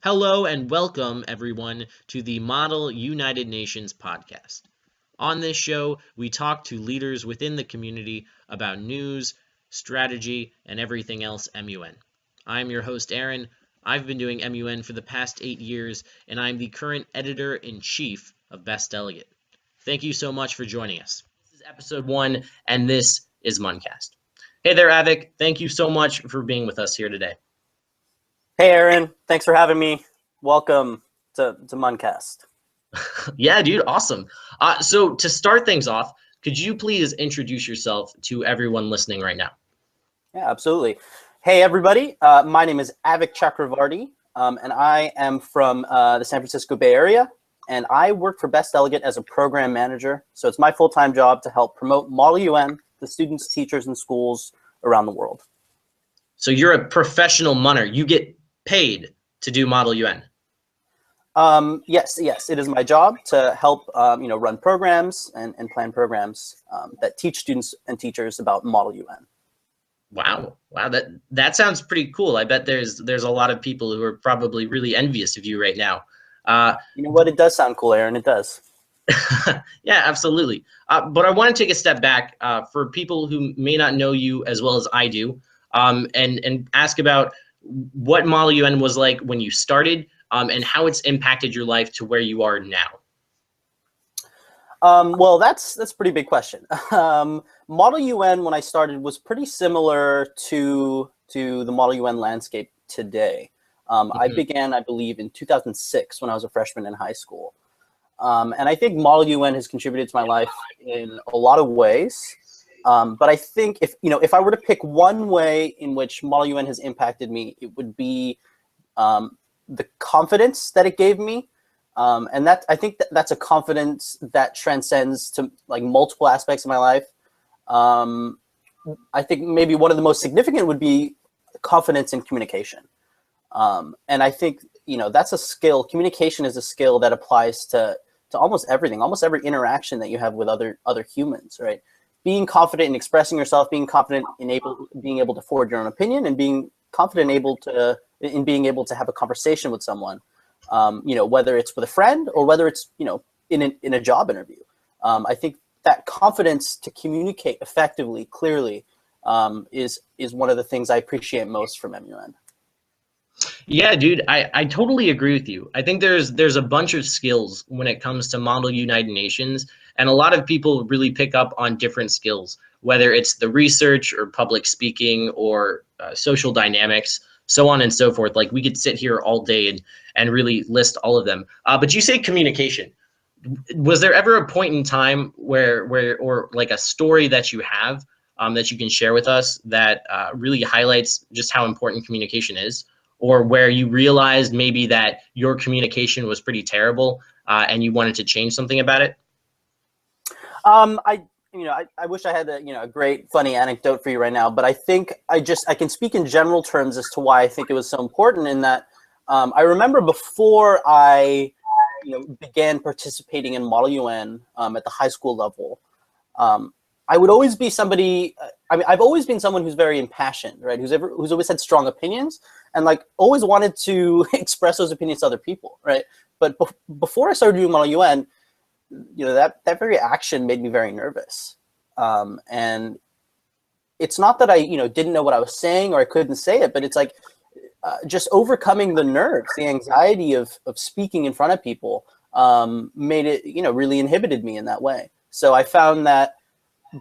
Hello and welcome, everyone, to the Model United Nations podcast. On this show, we talk to leaders within the community about news, strategy, and everything else MUN. I'm your host, Aaron. I've been doing MUN for the past 8 years, and I'm the current editor-in-chief of Best Delegate. Thank you so much for joining us. This is episode 1, and this is MUNcast. Hey there, Avik. Thank you so much for being with us here today. Hey, Aaron. Thanks for having me. Welcome to MUNcast. Yeah, dude, awesome. So to start things off, could you please introduce yourself to everyone listening right now? Yeah, absolutely. Hey, everybody. My name is Avik Chakravarty, and I am from the San Francisco Bay Area, and I work for Best Delegate as a program manager. So it's my full-time job to help promote Model UN to students, teachers, and schools around the world. So you're a professional munner. You get paid to do Model UN. Yes, it is my job to help, run programs and plan programs that teach students and teachers about Model UN. Wow, that sounds pretty cool. I bet there's a lot of people who are probably really envious of you right now. You know what? It does sound cool, Aaron. It does. Yeah, absolutely. But I want to take a step back for people who may not know you as well as I do, and ask about what Model UN was like when you started, and how it's impacted your life to where you are now. Well, that's a pretty big question. Model UN, when I started, was pretty similar to the Model UN landscape today. I began, I believe, in 2006 when I was a freshman in high school. And I think Model UN has contributed to my life in a lot of ways. But I think if I were to pick one way in which Model UN has impacted me, it would be the confidence that it gave me. And that I think that's a confidence that transcends to like multiple aspects of my life. I think maybe one of the most significant would be confidence in communication. And I think, that's a skill. Communication is a skill that applies to almost everything, almost every interaction that you have with other humans, right? Being confident in expressing yourself, being confident in being able to forward your own opinion, and being confident in being able to have a conversation with someone, whether it's with a friend or whether it's, in a job interview. I think that confidence to communicate effectively, clearly, is one of the things I appreciate most from MUN. Yeah, dude, I totally agree with you. I think there's a bunch of skills when it comes to Model United Nations, and a lot of people really pick up on different skills, whether it's the research or public speaking or social dynamics, so on and so forth. Like we could sit here all day and really list all of them. But you say communication. Was there ever a point in time where or like a story that you have that you can share with us that really highlights just how important communication is? Or where you realized maybe that your communication was pretty terrible and you wanted to change something about it? I wish I had a great funny anecdote for you right now, but I think I can speak in general terms as to why I think it was so important. In that, I remember before I began participating in Model UN at the high school level, I would always be somebody. I've always been someone who's very impassioned, right? Who's always had strong opinions and like always wanted to express those opinions to other people, right? But before I started doing Model UN, that very action made me very nervous. And it's not that I didn't know what I was saying or I couldn't say it, but it's like just overcoming the nerves, the anxiety of speaking in front of people made it really inhibited me in that way. So I found that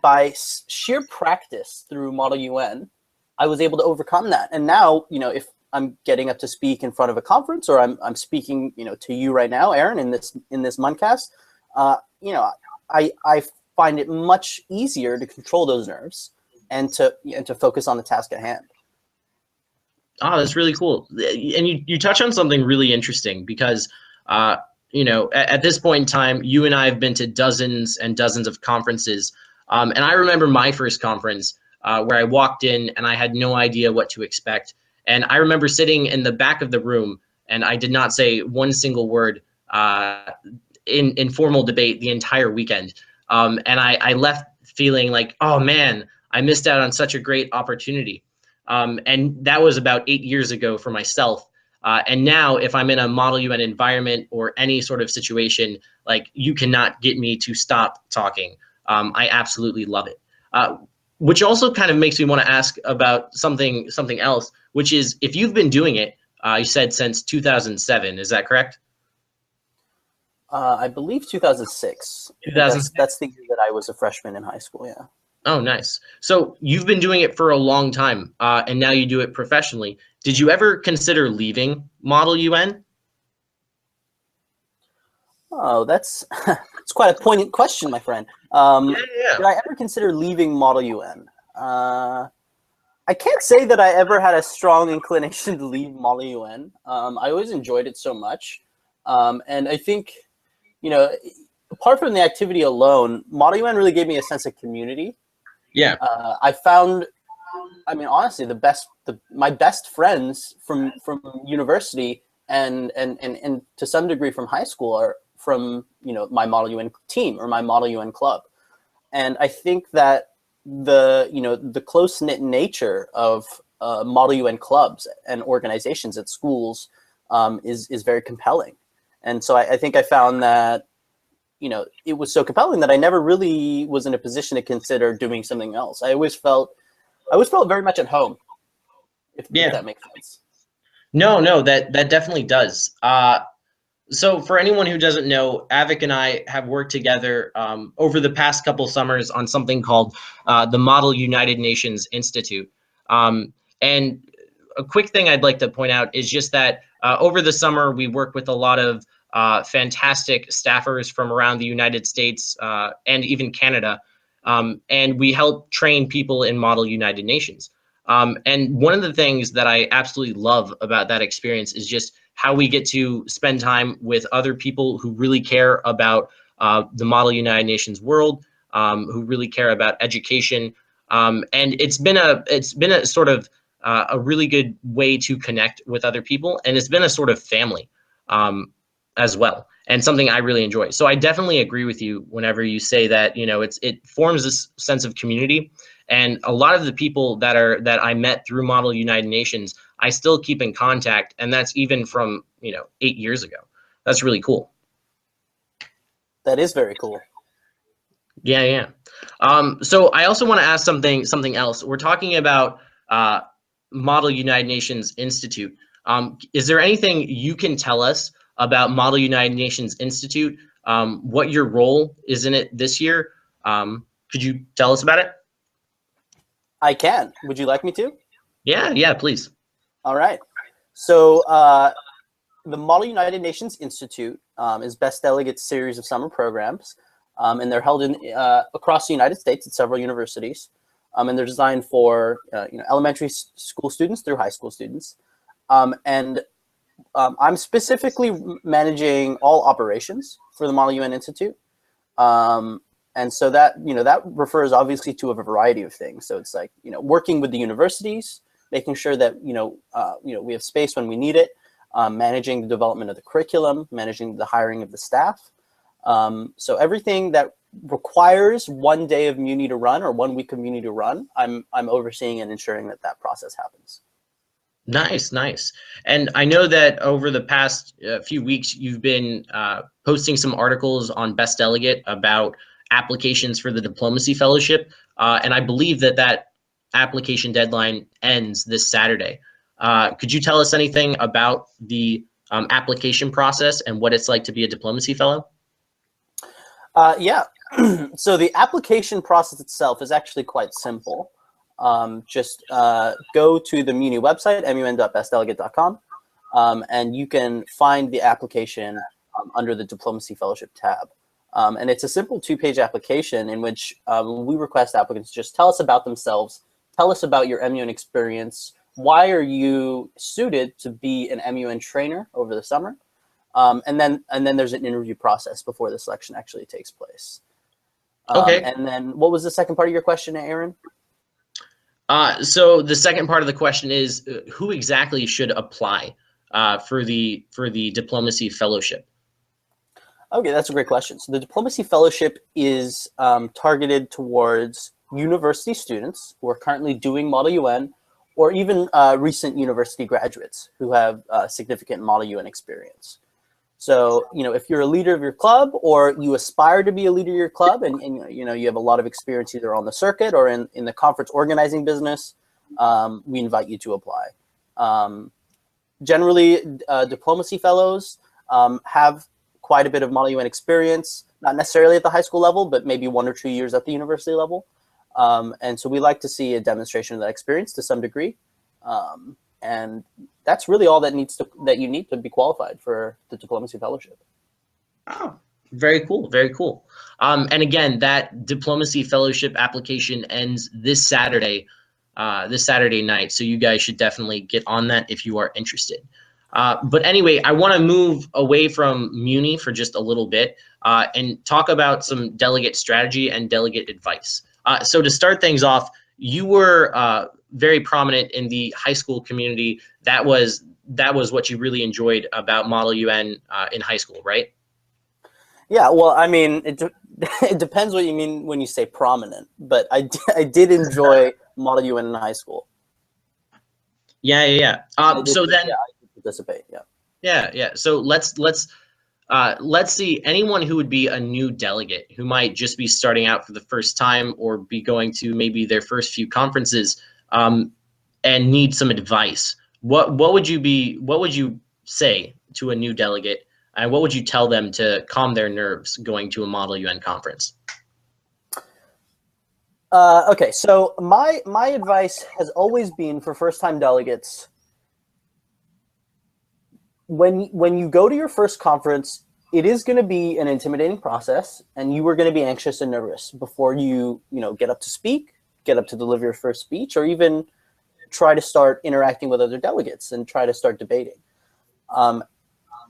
by sheer practice through Model UN, I was able to overcome that. And now, if I'm getting up to speak in front of a conference, or I'm speaking, to you right now, Aaron, in this MUNcast, I find it much easier to control those nerves and to focus on the task at hand. Oh, that's really cool. And you touch on something really interesting because, at this point in time, you and I have been to dozens and dozens of conferences. And I remember my first conference where I walked in and I had no idea what to expect. And I remember sitting in the back of the room and I did not say one single word in formal debate the entire weekend. And I left feeling like, oh man, I missed out on such a great opportunity. And that was about 8 years ago for myself. And now if I'm in a Model UN environment or any sort of situation, like you cannot get me to stop talking. I absolutely love it. Which also kind of makes me want to ask about something else, which is if you've been doing it, you said since 2007, is that correct? I believe 2006. 2006. That's the year that I was a freshman in high school. Yeah. Oh, nice. So you've been doing it for a long time, and now you do it professionally. Did you ever consider leaving Model UN? Oh, that's it's quite a poignant question, my friend. Yeah. Did I ever consider leaving Model UN? I can't say that I ever had a strong inclination to leave Model UN. I always enjoyed it so much, and I think, you know, apart from the activity alone, Model UN really gave me a sense of community. Yeah. I found, I mean, honestly, my best friends from university and to some degree from high school are from, you know, my Model UN team or my Model UN club. And I think that the close-knit nature of Model UN clubs and organizations at schools is very compelling. And so I think I found that, you know, it was so compelling that I never really was in a position to consider doing something else. I always felt very much at home, if that makes sense. No, that definitely does. So for anyone who doesn't know, Avik and I have worked together over the past couple summers on something called the Model United Nations Institute. And a quick thing I'd like to point out is just that over the summer, we work with a lot of fantastic staffers from around the United States and even Canada. And we help train people in Model United Nations. And one of the things that I absolutely love about that experience is just how we get to spend time with other people who really care about the Model United Nations world, who really care about education. And it's been a sort of a really good way to connect with other people, and it's been a sort of family as well, and something I really enjoy. So I definitely agree with you whenever you say that, you know, it forms this sense of community. And a lot of the people that I met through Model United Nations, I still keep in contact, and that's even from, you know, 8 years ago. That's really cool. That is very cool. Yeah. So I also want to ask something else. We're talking about Model United Nations Institute. Is there anything you can tell us about Model United Nations Institute? What your role is in it this year? Could you tell us about it? I can. Would you like me to? Yeah, please. All right. So the Model United Nations Institute is Best Delegates series of summer programs, and they're held in across the United States at several universities, and they're designed for elementary school students through high school students, and I'm specifically managing all operations for the Model UN Institute. And so that, that refers obviously to a variety of things. So it's like, working with the universities, making sure that, we have space when we need it, managing the development of the curriculum, managing the hiring of the staff. So everything that requires 1 day of MUNI to run or 1 week of MUNI to run, I'm overseeing and ensuring that that process happens. Nice. And I know that over the past few weeks, you've been posting some articles on Best Delegate about applications for the Diplomacy Fellowship. And I believe that application deadline ends this Saturday. Could you tell us anything about the application process and what it's like to be a Diplomacy Fellow? Yeah. So the application process itself is actually quite simple. Just go to the MUNI website, mun.bestdelegate.com, and you can find the application under the Diplomacy Fellowship tab. And it's a simple 2-page application in which we request applicants just tell us about themselves, tell us about your MUN experience, why are you suited to be an MUN trainer over the summer, and then there's an interview process before the selection actually takes place. Okay. And then what was the second part of your question, Aaron? So the second part of the question is who exactly should apply for the Diplomacy Fellowship? Okay, that's a great question. So the Diplomacy Fellowship is targeted towards university students who are currently doing Model UN or even recent university graduates who have significant Model UN experience. So, if you're a leader of your club or you aspire to be a leader of your club and you have a lot of experience either on the circuit or in the conference organizing business, we invite you to apply. Generally, diplomacy fellows have quite a bit of Model UN experience, not necessarily at the high school level, but maybe 1 or 2 years at the university level. And so we like to see a demonstration of that experience to some degree. And that's really all that you need to be qualified for the diplomacy fellowship. Oh, very cool, very cool. And again, that diplomacy fellowship application ends this Saturday night. So you guys should definitely get on that if you are interested. But anyway, I want to move away from MUNI for just a little bit and talk about some delegate strategy and delegate advice. So to start things off, you were very prominent in the high school community. That was what you really enjoyed about Model UN in high school, right? Yeah, well, I mean, it depends what you mean when you say prominent, but I did enjoy Model UN in high school. Yeah. So then, yeah, I did participate. Yeah. So let's see anyone who would be a new delegate who might just be starting out for the first time or be going to maybe their first few conferences and need some advice. What would you say to a new delegate, and what would you tell them to calm their nerves going to a Model UN conference? Okay, so my advice has always been for first-time delegates, when you go to your first conference, it is going to be an intimidating process, and you are going to be anxious and nervous before you get up to speak, get up to deliver your first speech, or even try to start interacting with other delegates and try to start debating.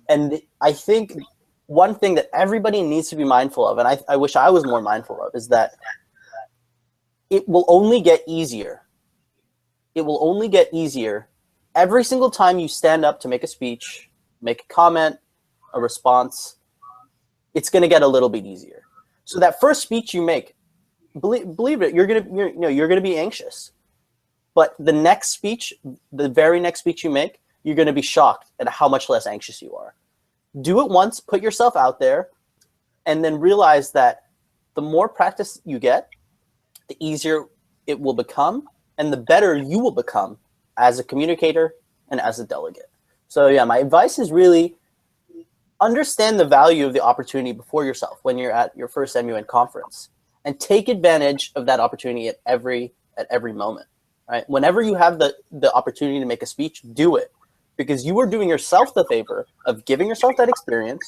And I think one thing that everybody needs to be mindful of, and I wish I was more mindful of, is that it will only get easier. It will only get easier every single time you stand up to make a speech, make a comment, a response. It's going to get a little bit easier. So that first speech you make, believe it, you're going to be anxious. But the next speech, the very next speech you make, you're going to be shocked at how much less anxious you are. Do it once, put yourself out there, and then realize that the more practice you get, the easier it will become, and the better you will become as a communicator and as a delegate. So yeah, my advice is really understand the value of the opportunity before yourself when you're at your first MUN conference, and take advantage of that opportunity at every moment. Right? Whenever you have the opportunity to make a speech, do it, because you are doing yourself the favor of giving yourself that experience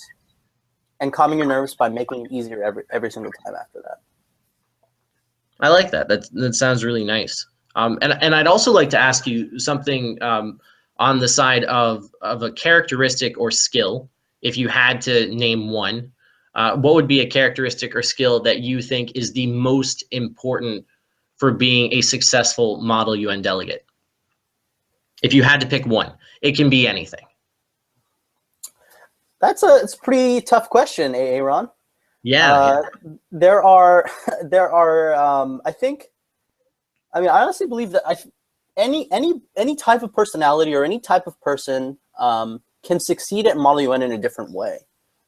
and calming your nerves by making it easier every single time after that. I like that. That sounds really nice. And I'd also like to ask you something on the side of a characteristic or skill. If you had to name one, what would be a characteristic or skill that you think is the most important for being a successful Model UN delegate? If you had to pick one, it can be anything. It's a pretty tough question, Aaron. Yeah. There are I honestly believe that any type of personality or any type of person can succeed at Model UN in a different way,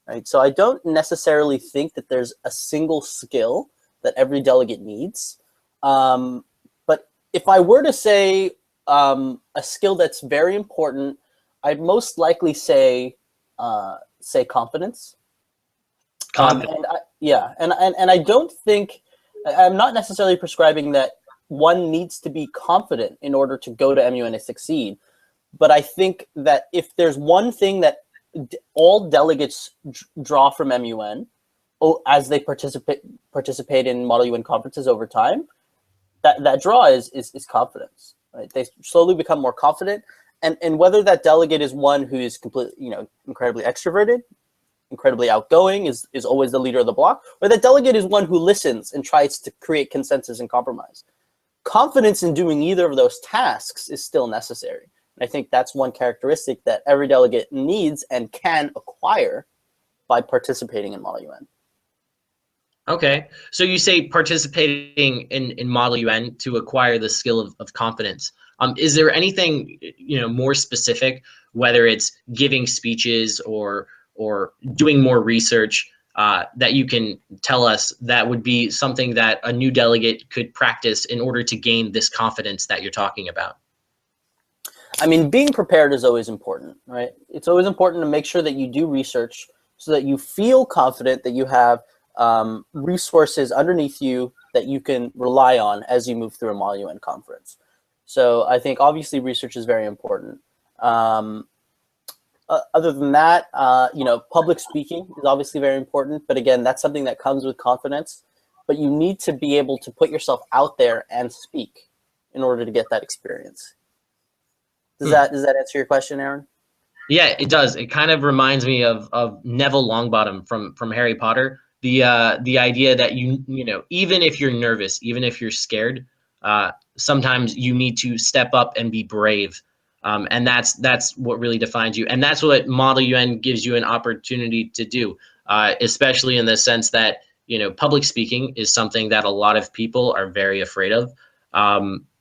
right? So I don't necessarily think that there's a single skill that every delegate needs. But if I were to say a skill that's very important, I'd most likely say confidence. And I don't think, I'm not necessarily prescribing that one needs to be confident in order to go to MUN and succeed. But I think that if there's one thing that all delegates draw from MUN as they participate in Model UN conferences over time, that draw is confidence. Right? They slowly become more confident, and whether that delegate is one who is completely, incredibly extroverted, incredibly outgoing, is always the leader of the block, or that delegate is one who listens and tries to create consensus and compromise. Confidence in doing either of those tasks is still necessary. And I think that's one characteristic that every delegate needs and can acquire by participating in Model UN. Okay, so you say participating in Model UN to acquire the skill of confidence. Is there anything more specific, whether it's giving speeches or doing more research, that you can tell us that would be something that a new delegate could practice in order to gain this confidence that you're talking about? I mean, being prepared is always important, right? It's always important to make sure that you do research so that you feel confident that you have resources underneath you that you can rely on as you move through a Model UN conference. So I think obviously research is very important. Other than that, public speaking is obviously very important. But again, that's something that comes with confidence. But you need to be able to put yourself out there and speak in order to get that experience. Does that answer your question, Aaron? Yeah, it does. It kind of reminds me of Neville Longbottom from Harry Potter. The idea that even if you're nervous, even if you're scared, sometimes you need to step up and be brave. And that's what really defines you. And that's what Model UN gives you an opportunity to do, especially in the sense that, public speaking is something that a lot of people are very afraid of.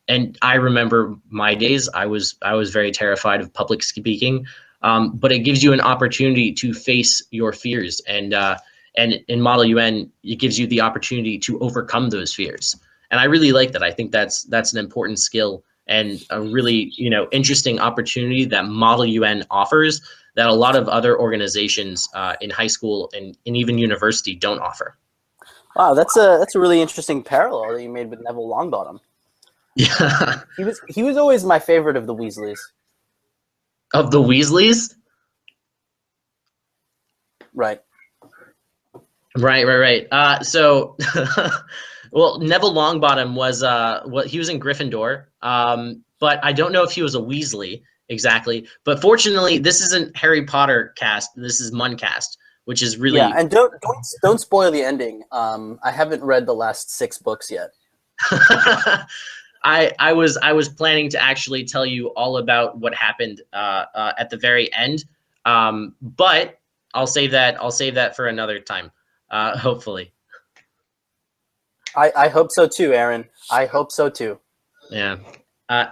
And I remember my days, I was very terrified of public speaking, but it gives you an opportunity to face your fears. And in Model UN, it gives you the opportunity to overcome those fears. And I really like that. I think that's an important skill and a really interesting opportunity that Model UN offers that a lot of other organizations in high school and even university don't offer. Wow, that's a really interesting parallel that you made with Neville Longbottom. Yeah, he was always my favorite of the Weasleys. Of the Weasleys? Right. So, well, Neville Longbottom was he was in Gryffindor, but I don't know if he was a Weasley exactly. But fortunately, this isn't Harry Potter cast. This is MUNcast, which is really and don't spoil the ending. I haven't read the last 6 books yet. I was planning to actually tell you all about what happened at the very end, but I'll save that for another time. Hopefully. I hope so too, Aaron. I hope so too. Yeah.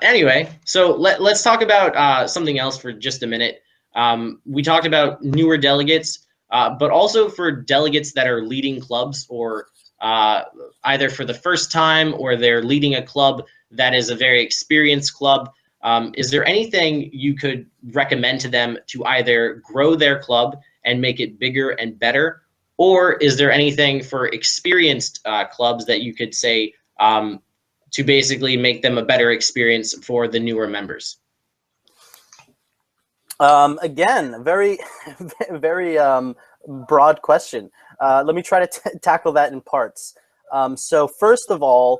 Anyway, so let's talk about something else for just a minute. We talked about newer delegates, but also for delegates that are leading clubs or either for the first time or they're leading a club that is a very experienced club. Is there anything you could recommend to them to either grow their club and make it bigger and better? Or is there anything for experienced clubs that you could say to basically make them a better experience for the newer members? Again, very, very broad question. Let me try to tackle that in parts. So first of all,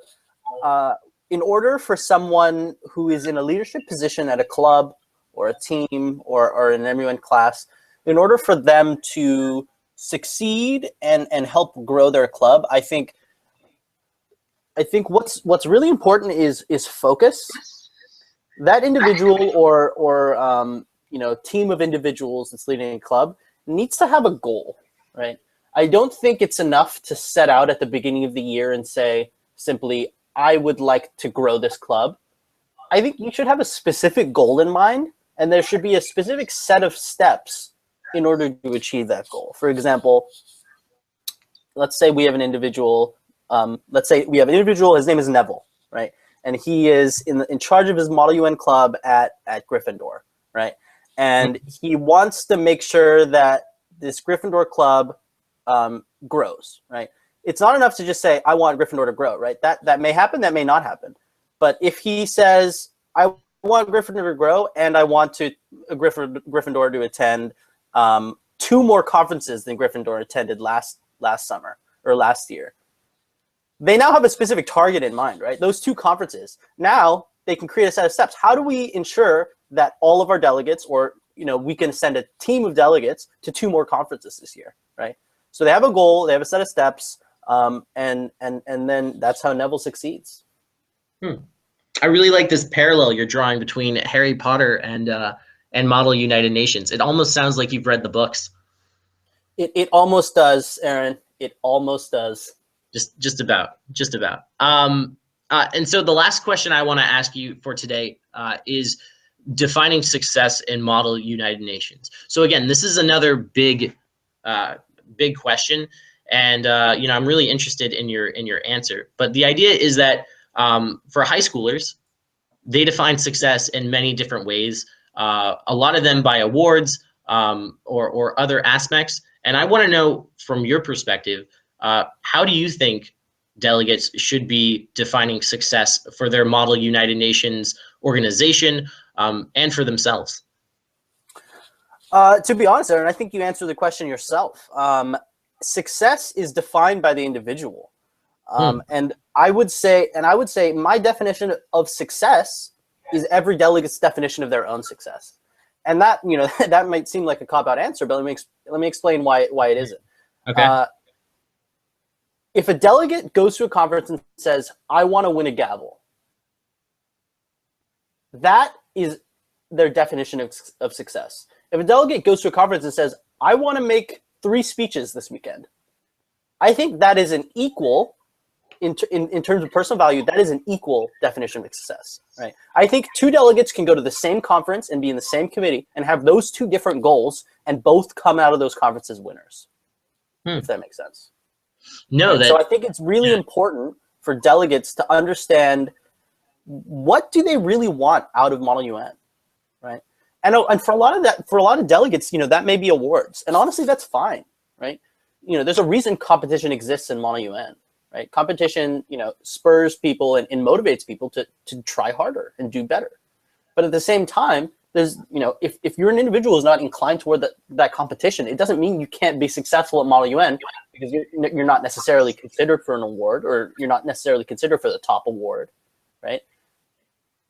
in order for someone who is in a leadership position at a club or a team or an MUN class, in order for them to succeed and help grow their club, I think what's really important is focus. That individual or team of individuals that's leading a club needs to have a goal, right? I don't think it's enough to set out at the beginning of the year and say simply, I would like to grow this club. I think you should have a specific goal in mind, and there should be a specific set of steps in order to achieve that goal. For example, let's say we have an individual. His name is Neville, right? And he is in charge of his Model UN club at Gryffindor, right? And he wants to make sure that this Gryffindor club grows, right? It's not enough to just say, I want Gryffindor to grow, right? That may happen, that may not happen. But if he says, I want Gryffindor to grow and I want Gryffindor to attend 2 more conferences than Gryffindor attended last summer or last year, they now have a specific target in mind, right? Those 2 conferences. Now they can create a set of steps. How do we ensure that all of our delegates, or we can send a team of delegates to 2 more conferences this year, right? So they have a goal, they have a set of steps, and then that's how Neville succeeds. I really like this parallel you're drawing between Harry Potter and Model United Nations. It almost sounds like you've read the books. It almost does, Aaron. It almost does. Just about. And so the last question I want to ask you for today is defining success in Model United Nations. So again, this is another big question, and I'm really interested in your answer. But the idea is that for high schoolers, they define success in many different ways. A lot of them by awards or other aspects. And I want to know from your perspective, how do you think delegates should be defining success for their Model United Nations organization and for themselves? To be honest, Aaron, I think you answered the question yourself. Success is defined by the individual. And I would say my definition of success is every delegate's definition of their own success. And that, that might seem like a cop-out answer, but let me explain why it isn't. Okay. If a delegate goes to a conference and says, I want to win a gavel, that is their definition of success. If a delegate goes to a conference and says, I want to make 3 speeches this weekend, I think that is an equal, in terms of personal value, that is an equal definition of success, right? I think 2 delegates can go to the same conference and be in the same committee and have those 2 different goals and both come out of those conferences winners, if that makes sense. No, right? So I think it's really important for delegates to understand what do they really want out of Model UN, right? And for a lot of delegates, that may be awards, and honestly, that's fine, right? There's a reason competition exists in Model UN, right? Competition, spurs people and motivates people to try harder and do better. But at the same time, there's, if you're an individual who's not inclined toward that competition, it doesn't mean you can't be successful at Model UN because you're not necessarily considered for an award, or you're not necessarily considered for the top award, right?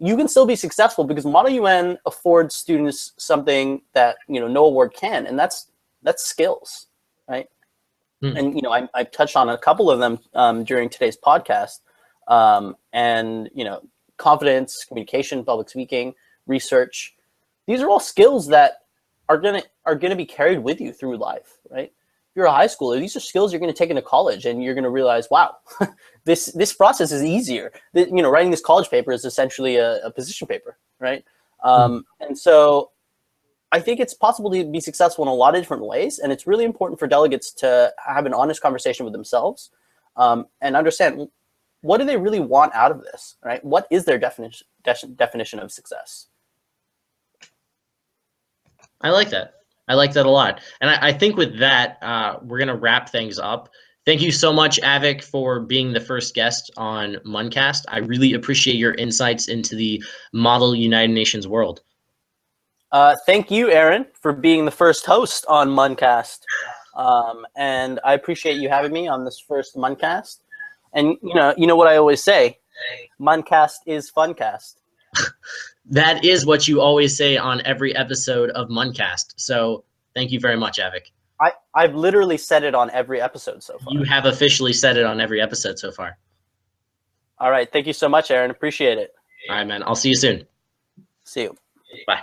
You can still be successful because Model UN affords students something that no award can, and that's skills, right? And I've touched on a couple of them during today's podcast, and confidence, communication, public speaking, research. These are all skills that are gonna be carried with you through life, right? If you're a high schooler, these are skills you're gonna take into college, and you're gonna realize, wow, this process is easier. Writing this college paper is essentially a position paper, right? And so I think it's possible to be successful in a lot of different ways, and it's really important for delegates to have an honest conversation with themselves and understand, what do they really want out of this, right? What is their definition of success? I like that. I like that a lot. And I think with that, we're going to wrap things up. Thank you so much, Avik, for being the first guest on MUNcast. I really appreciate your insights into the Model United Nations world. Thank you, Aaron, for being the first host on MUNcast. And I appreciate you having me on this first MUNcast. And you know what I always say, MUNcast is funcast. That is what you always say on every episode of MUNcast. So thank you very much, Avik. I've literally said it on every episode so far. You have officially said it on every episode so far. All right. Thank you so much, Aaron. Appreciate it. All right, man. I'll see you soon. See you. Bye.